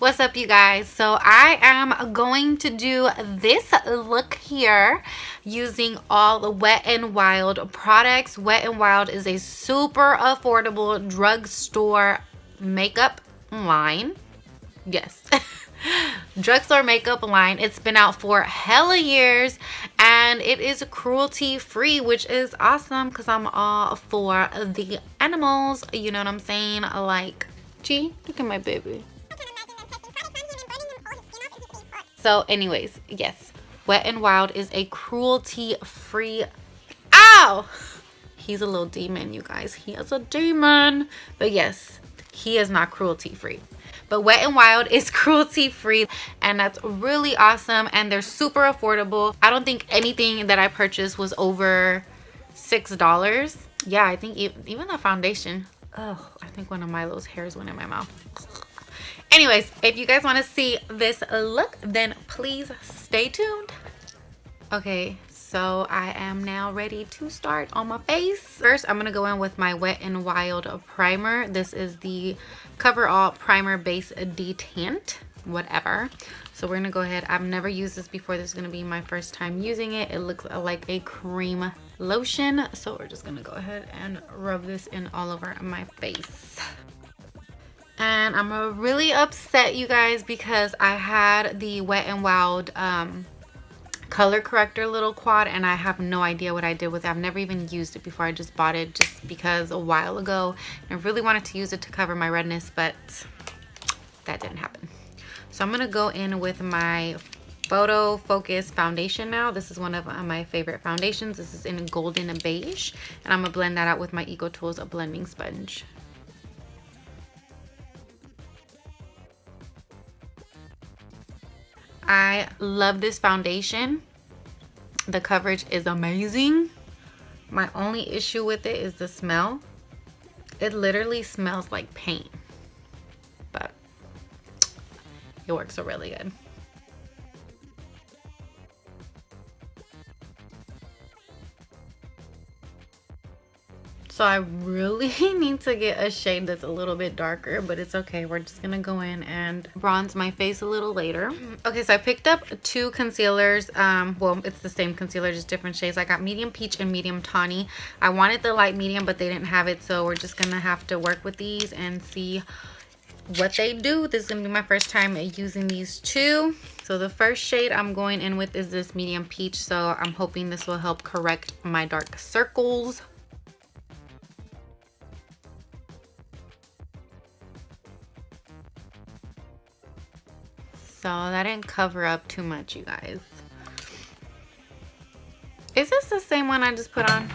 What's up, you guys? So I am going to do this look here using all the Wet n Wild products. Wet n Wild is a super affordable drugstore makeup line. Yes. Drugstore makeup line. It's been out for hella years and it is cruelty free, which is awesome because I'm all for the animals. You know what I'm saying? Like, gee, look at my baby. So anyways, yes, Wet n Wild is a cruelty free. Ow! He's a little demon, you guys. He is a demon. But yes, he is not cruelty free. But Wet n Wild is cruelty free, and that's really awesome, and they're super affordable. I don't think anything that I purchased was over $6. Yeah, I think even the foundation. Oh, I think one of Milo's hairs went in my mouth. Anyways, if you guys want to see this look, then please stay tuned. Okay, so I am now ready to start on my face. First, I'm going to go in with my Wet n Wild primer. This is the Cover All Primer Base Detant, whatever. So we're going to go ahead. I've never used this before. This is going to be my first time using it. It looks like a cream lotion. So we're just going to go ahead and rub this in all over my face. And I'm really upset, you guys, because I had the Wet n Wild color corrector little quad and I have no idea what I did with it. I've never even used it before. I just bought it just because a while ago. I really wanted to use it to cover my redness, but that didn't happen. So I'm going to go in with my PHOTOFOCUS foundation now. This is one of my favorite foundations. This is in golden beige, and I'm going to blend that out with my EcoTools blending sponge. I love this foundation. The coverage is amazing. My only issue with it is the smell. It literally smells like paint, but it works really good. So I really need to get a shade that's a little bit darker, but it's okay. We're just gonna go in and bronze my face a little later. Okay, so I picked up two concealers. Well, it's the same concealer, just different shades. I got medium peach and medium tawny. I wanted the light medium, but they didn't have it, so we're just gonna have to work with these and see what they do. This is gonna be my first time using these two. So the first shade I'm going in with is this medium peach, so I'm hoping this will help correct my dark circles. So that didn't cover up too much, you guys. Is this the same one I just put on?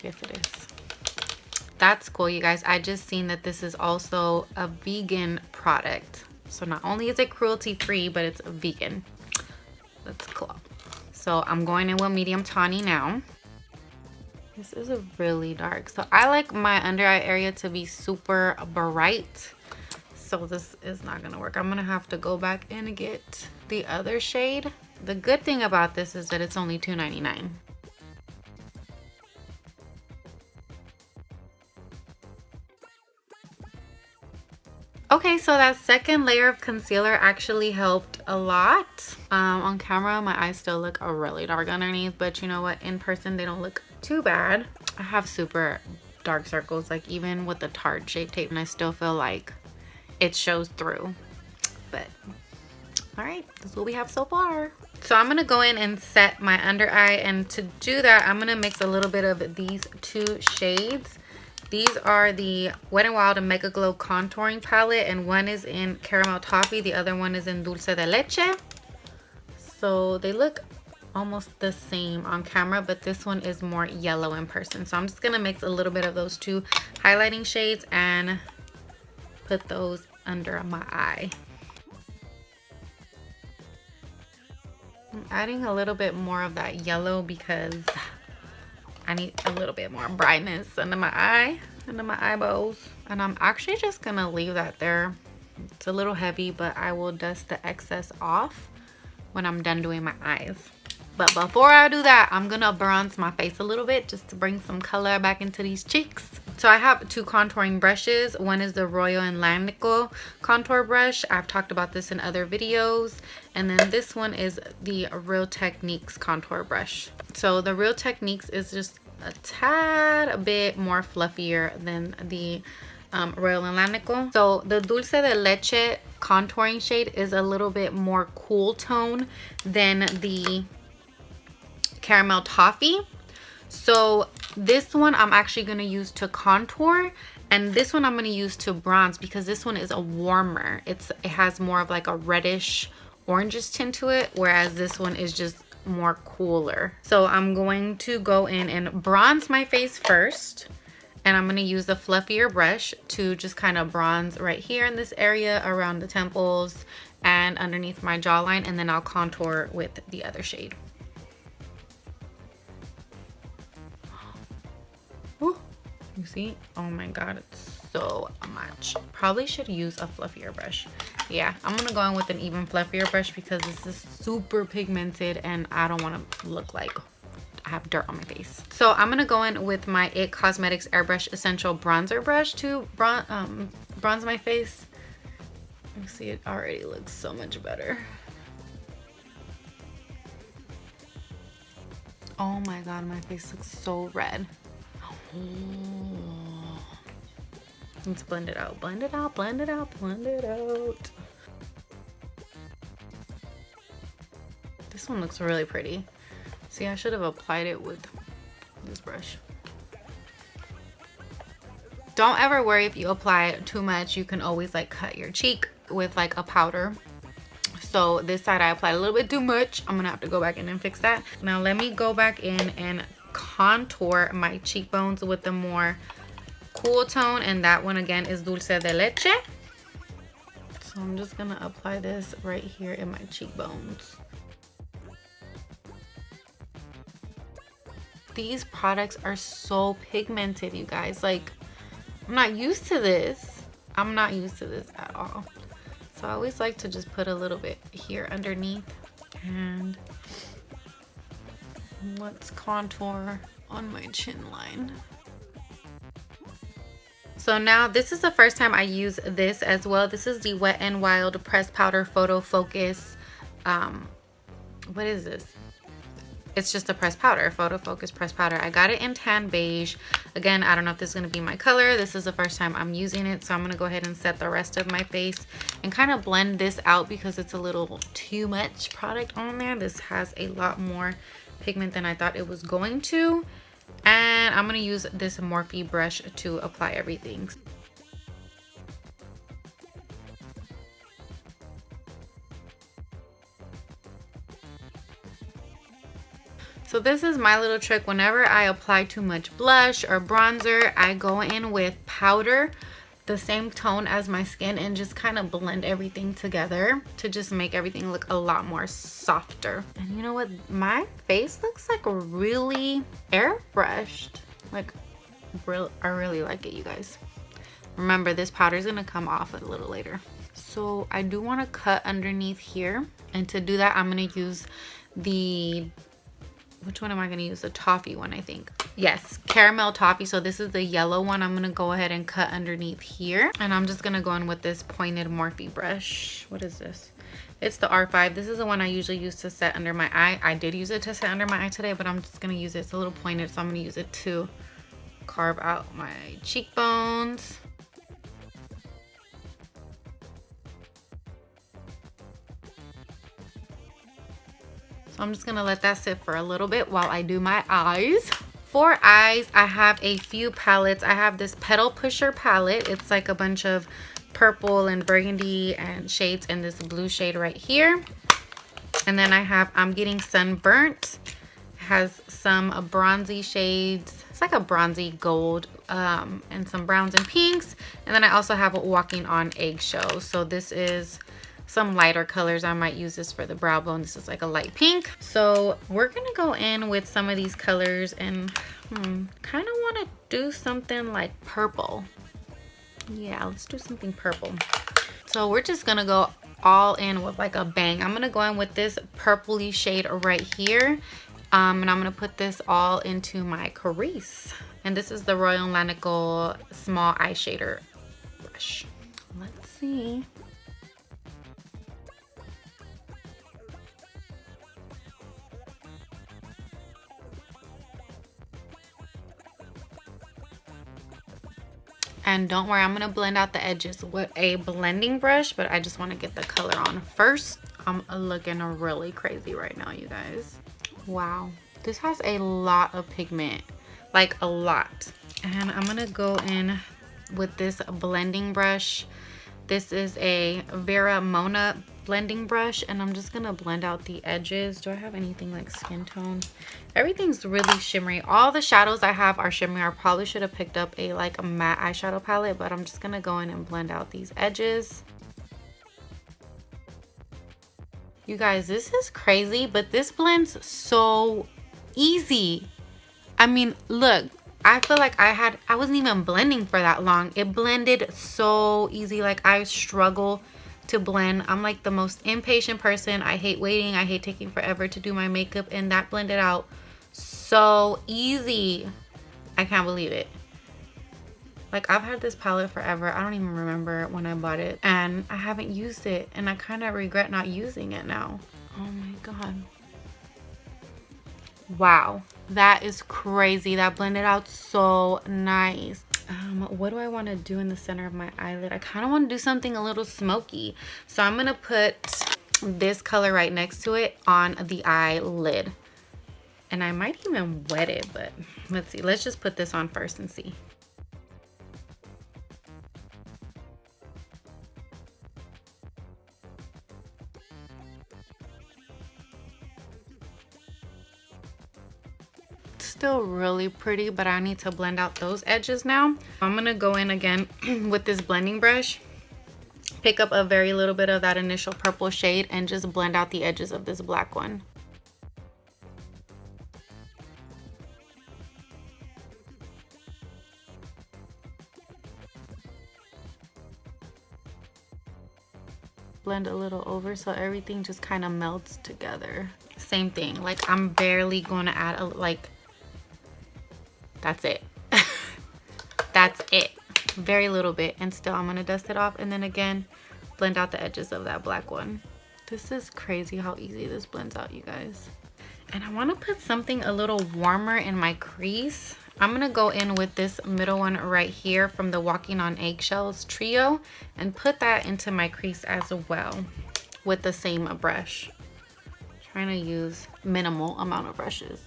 Yes, it is. That's cool, you guys. I just seen that this is also a vegan product. So not only is it cruelty free, but it's vegan. That's cool. So I'm going in with medium tawny now. This is a really dark. So I like my under eye area to be super bright. So this is not gonna work. I'm gonna have to go back and get the other shade. The good thing about this is that it's only $2.99. Okay, so that second layer of concealer actually helped a lot. On camera, my eyes still look really dark underneath, but you know what? In person, they don't look too bad. I have super dark circles, like even with the Tarte Shape Tape, and I still feel like it shows through. But all right, this is what we have so far. So I'm gonna go in and set my under eye, and to do that I'm gonna mix a little bit of these two shades. These are the Wet n Wild Mega Glow contouring palette, and one is in caramel toffee, the other one is in dulce de leche. So they look almost the same on camera, but this one is more yellow in person. So I'm just gonna mix a little bit of those two highlighting shades and put those under my eye. I'm adding a little bit more of that yellow because I need a little bit more brightness under my eye, under my eyeballs. And I'm actually just gonna leave that there. It's a little heavy, but I will dust the excess off when I'm done doing my eyes. But before I do that, I'm gonna bronze my face a little bit just to bring some color back into these cheeks. So I have two contouring brushes. One is the Royal Atlantico contour brush. I've talked about this in other videos. And then this one is the Real Techniques contour brush. So the Real Techniques is just a tad bit more fluffier than the Royal Atlantico. So the Dulce de Leche contouring shade is a little bit more cool tone than the Caramel Toffee. So this one I'm actually going to use to contour, and this one I'm going to use to bronze because this one is a warmer. It has more of like a reddish orangish tint to it, whereas this one is just more cooler. So I'm going to go in and bronze my face first, and I'm going to use the fluffier brush to just kind of bronze right here in this area around the temples and underneath my jawline, and then I'll contour with the other shade. Ooh, you see? Oh my god, it's so much. Probably should use a fluffier brush. Yeah, I'm gonna go in with an even fluffier brush because this is super pigmented and I don't want to look like I have dirt on my face. So I'm gonna go in with my IT Cosmetics Airbrush Essential Bronzer Brush to bronze my face. You see, it already looks so much better. Oh my god, my face looks so red. Let's blend it out, blend it out, blend it out, blend it out. This one looks really pretty. See, I should have applied it with this brush. Don't ever worry if you apply too much. You can always like cut your cheek with like a powder. So this side I applied a little bit too much. I'm gonna have to go back in and fix that. Now let me go back in and contour my cheekbones with the more cool tone, and that one again is Dulce de Leche. So I'm just gonna apply this right here in my cheekbones. These products are so pigmented, you guys. Like, I'm not used to this. I'm not used to this at all. So I always like to just put a little bit here underneath, and let's contour on my chin line. So now this is the first time I use this as well. This is the Wet n Wild Pressed Powder Photo Focus. What is this? It's just a pressed powder, Photo Focus pressed powder. I got it in tan beige. Again, I don't know if this is gonna be my color. This is the first time I'm using it, so I'm gonna go ahead and set the rest of my face and kind of blend this out because it's a little too much product on there. This has a lot more pigment than I thought it was going to. And I'm gonna use this Morphe brush to apply everything. So this is my little trick. Whenever I apply too much blush or bronzer, I go in with powder the same tone as my skin and just kind of blend everything together to just make everything look a lot more softer. And you know what? My face looks like really airbrushed. Like, I really like it, you guys. Remember, this powder is gonna come off a little later. So I do want to cut underneath here, and to do that I'm gonna use the, which one am I going to use? The toffee one, I think. Yes, caramel toffee. So this is the yellow one. I'm going to go ahead and cut underneath here. And I'm just going to go in with this pointed Morphe brush. What is this? It's the R5. This is the one I usually use to set under my eye. I did use it to set under my eye today, but I'm just going to use it. It's a little pointed, so I'm going to use it to carve out my cheekbones. So I'm just gonna let that sit for a little bit while I do my eyes. For eyes, I have a few palettes. I have this Petal Pusher palette. It's like a bunch of purple and burgundy and shades in this blue shade right here. And then I have I'm Getting Sunburnt. It has some bronzy shades. It's like a bronzy gold and some browns and pinks. And then I also have Walking on Eggshells. So this is some lighter colors. I might use this for the brow bone. This is like a light pink. So we're gonna go in with some of these colors and kind of want to do something like purple. Yeah, let's do something purple. So we're just gonna go all in with like a bang. I'm gonna go in with this purpley shade right here. And I'm going to put this all into my crease. And this is the Royal Lanicle Small Eye Shader brush. Let's see. And don't worry, I'm going to blend out the edges with a blending brush, but I just want to get the color on first. I'm looking really crazy right now, you guys. Wow, this has a lot of pigment, like a lot. And I'm going to go in with this blending brush. This is a Vera Mona blending brush, and I'm just gonna blend out the edges. Do I have anything like skin tone? Everything's really shimmery. All the shadows I have are shimmery. I probably should have picked up a like a matte eyeshadow palette, but I'm just gonna go in and blend out these edges. You guys, this is crazy, but this blends so easy. I mean, look, I feel like I wasn't even blending for that long. It blended so easy. Like, I struggle to blend. I'm like the most impatient person. I hate waiting. I hate taking forever to do my makeup, and that blended out so easy. I can't believe it. Like, I've had this palette forever. I don't even remember when I bought it, and I haven't used it, and I kind of regret not using it now. Oh my god. Wow, that is crazy. That blended out so nice. What do I want to do in the center of my eyelid? I kind of want to do something a little smoky, so I'm gonna put this color right next to it on the eyelid, and I might even wet it, but let's see. Let's just put this on first and see. Still really pretty, but I need to blend out those edges now. I'm gonna go in again with this blending brush, pick up a very little bit of that initial purple shade, and just blend out the edges of this black one. Blend a little over so everything just kind of melts together. Same thing, like I'm barely going to add like, that's it. That's it. Very little bit, and still I'm gonna dust it off, and then again blend out the edges of that black one. This is crazy how easy this blends out, you guys. And I want to put something a little warmer in my crease. I'm gonna go in with this middle one right here from the Walking on Eggshells trio and put that into my crease as well with the same brush. Trying to use minimal amount of brushes.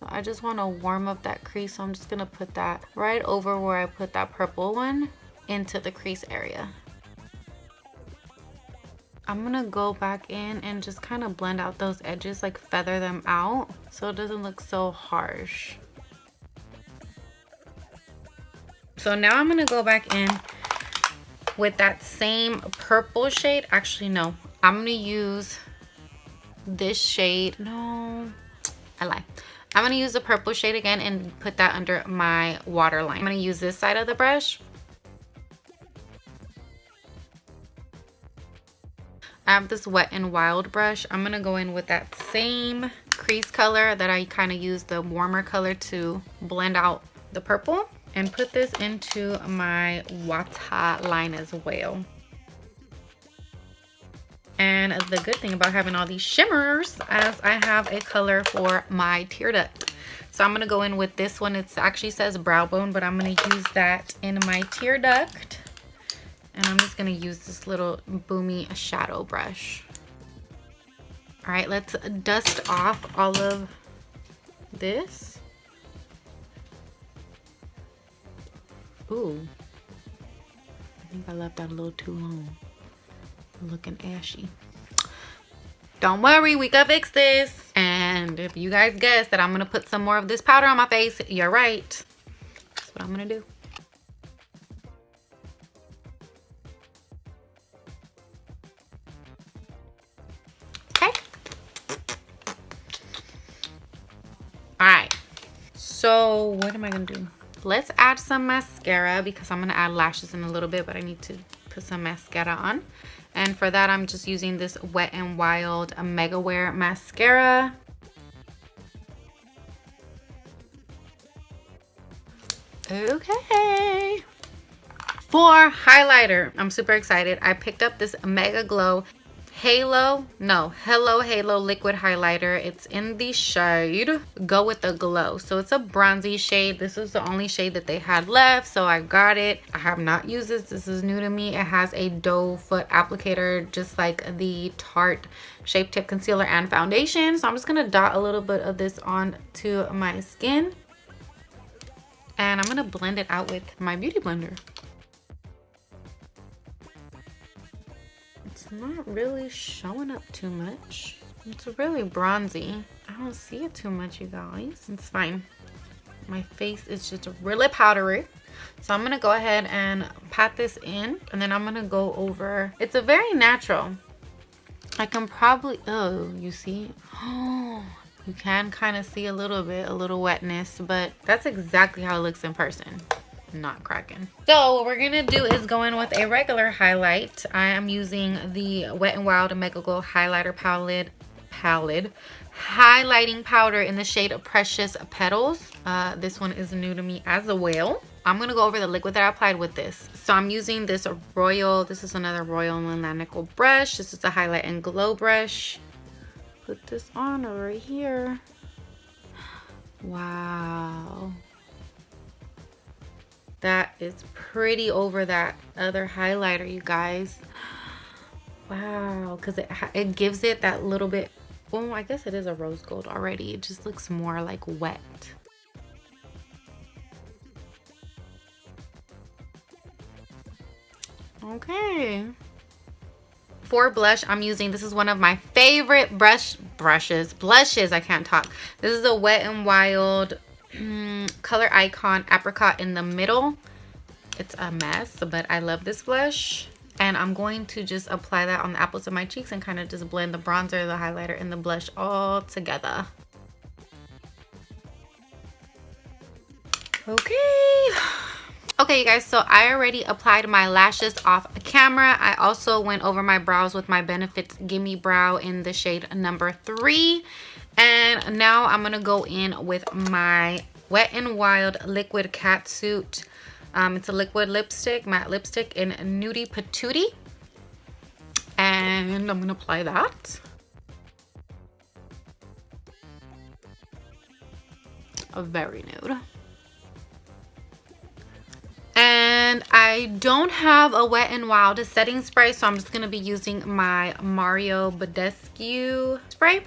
I just want to warm up that crease, so I'm just gonna put that right over where I put that purple one into the crease area. I'm gonna go back in and just kind of blend out those edges, like feather them out so it doesn't look so harsh. So now I'm gonna go back in with that same purple shade. Actually, no, I'm gonna use this shade. No, I lie. I'm gonna use the purple shade again and put that under my waterline. I'm gonna use this side of the brush. I have this Wet n Wild brush. I'm gonna go in with that same crease color that I kind of used the warmer color to blend out the purple, and put this into my waterline as well. And the good thing about having all these shimmers is I have a color for my tear duct. So I'm gonna go in with this one. It actually says brow bone, but I'm gonna use that in my tear duct. And I'm just gonna use this little Boomy shadow brush. All right, let's dust off all of this. Ooh, I think I left that a little too long. Looking ashy. Don't worry, we can fix this. And if you guys guess that I'm gonna put some more of this powder on my face, you're right. That's what I'm gonna do. Okay. All right. So what am I gonna do? Let's add some mascara, because I'm gonna add lashes in a little bit, but I need to put some mascara on. And for that, I'm just using this Wet n Wild Mega Wear mascara. Okay. For highlighter, I'm super excited. I picked up this Mega Glow Hello Halo liquid highlighter. It's in the shade Go With The Glow. So it's a bronzy shade. This is the only shade that they had left, so I got it. I have not used this. This is new to me. It has a doe foot applicator, just like the Tarte Shape Tip Concealer and Foundation. So I'm just gonna dot a little bit of this onto my skin. And I'm gonna blend it out with my beauty blender. It's not really showing up too much. It's really bronzy. I don't see it too much, you guys. It's fine. My face is just really powdery. So I'm gonna go ahead and pat this in, and then I'm gonna go over. It's a very natural. I can probably, oh, you see? Oh, you can kind of see a little bit, a little wetness, but that's exactly how it looks in person. Not cracking. So what we're gonna do is go in with a regular highlight. I am using the Wet n Wild Mega Glow highlighter palette highlighting powder in the shade Precious Petals. This one is new to me as well. I'm gonna go over the liquid that I applied with this. So I'm using this this is another Royal Nickel brush. This is a highlight and glow brush. Put this on right here. Wow. That is pretty over that other highlighter, you guys. Wow, because it gives it that little bit, well, I guess it is a rose gold already. It just looks more like wet. Okay. For blush, I'm using, this is one of my favorite blushes. I can't talk. This is a Wet n Wild Color Icon Apricot in the middle. It's a mess, but I love this blush. And I'm going to just apply that on the apples of my cheeks and kind of just blend the bronzer, the highlighter, and the blush all together. Okay, you guys, so I already applied my lashes off camera. I also went over my brows with my Benefits Gimme Brow in the shade number 3. And now I'm gonna go in with my Wet n Wild Liquid Catsuit. It's a liquid lipstick, matte lipstick in Nudie Patootie. And I'm gonna apply that. Very nude. And I don't have a Wet n Wild setting spray, so I'm just gonna be using my Mario Badescu spray.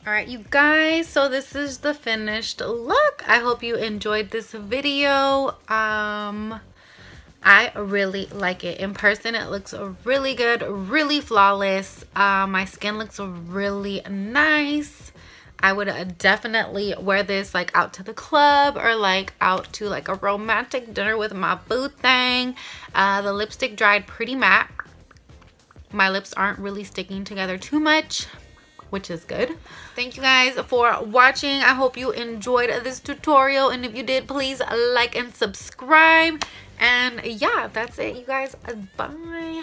All right, you guys, so this is the finished look. I hope you enjoyed this video. I really like it. In person, it looks really good, really flawless. My skin looks really nice. I would definitely wear this like out to the club or like out to like a romantic dinner with my boo thing. The lipstick dried pretty matte. My lips aren't really sticking together too much, which is good. Thank you guys for watching. I hope you enjoyed this tutorial, and if you did, please like and subscribe. And yeah, that's it, you guys. Bye.